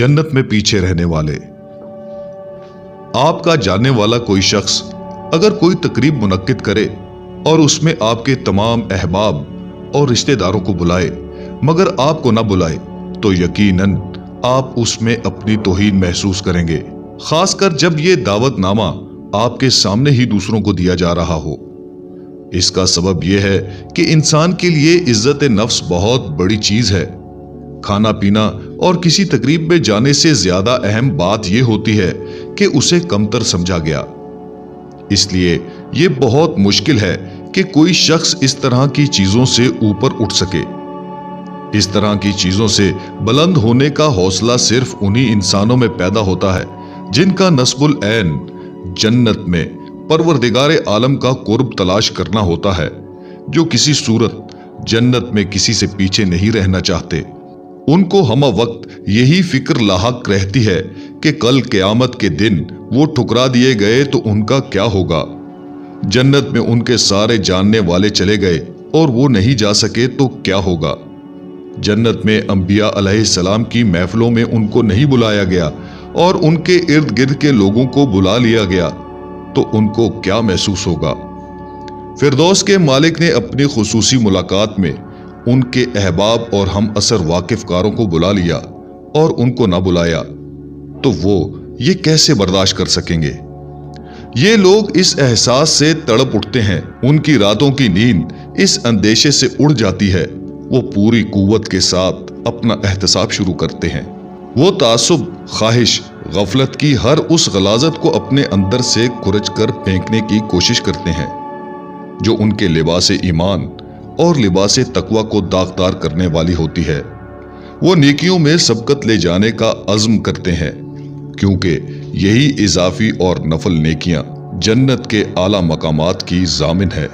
जन्नत में पीछे रहने वाले। आपका जानने वाला कोई शख्स अगर कोई तकरीब मुनक्किद करे और उसमें आपके तमाम अहबाब और रिश्तेदारों को बुलाए मगर आपको ना बुलाए तो यकीनन आप उसमें अपनी तौहीन महसूस करेंगे, खासकर जब ये दावतनामा आपके सामने ही दूसरों को दिया जा रहा हो। इसका सबब यह है कि इंसान के लिए इज्जत नफ्स बहुत बड़ी चीज है। खाना पीना और किसी तकरीब में जाने से ज्यादा अहम बात यह होती है कि उसे कमतर समझा गया। इसलिए यह बहुत मुश्किल है कि कोई शख्स इस तरह की चीजों से ऊपर उठ सके। इस तरह की चीजों से बुलंद होने का हौसला सिर्फ उन्हीं इंसानों में पैदा होता है जिनका नस्बुल ऐन जन्नत में परवरदिगारे आलम का कुर्ब तलाश करना होता है, जो किसी सूरत जन्नत में किसी से पीछे नहीं रहना चाहते। उनको हम वक्त यही फिक्र लाहक रहती है कि कल क़यामत के दिन वो ठुकरा दिए गए तो उनका क्या होगा। जन्नत में उनके सारे जानने वाले चले गए और वो नहीं जा सके तो क्या होगा। जन्नत में अंबिया अलैहिस्सलाम की महफिलों में उनको नहीं बुलाया गया और उनके इर्द गिर्द के लोगों को बुला लिया गया तो उनको क्या महसूस होगा। फिरदौस के मालिक ने अपनी खुसूसी मुलाकात में उनके अहबाब और हम असर वाकिफकारों को बुला लिया और उनको ना बुलाया तो वो ये कैसे बर्दाश्त कर सकेंगे। ये लोग इस एहसास से तड़प उठते हैं, उनकी रातों की नींद इस अंदेशे से उड़ जाती है। वो पूरी कुव्वत के साथ अपना एहतसाब शुरू करते हैं। वो तासुब, ख्वाहिश, गफलत की हर उस गलाजत को अपने अंदर से कुरच कर फेंकने की कोशिश करते हैं जो उनके लिबास ईमान और लिबास तकवा को दागदार करने वाली होती है। वो नेकियों में सबकत ले जाने का अज़्म करते हैं क्योंकि यही इजाफी और नफल नेकियां जन्नत के आला मकामात की जामिन है।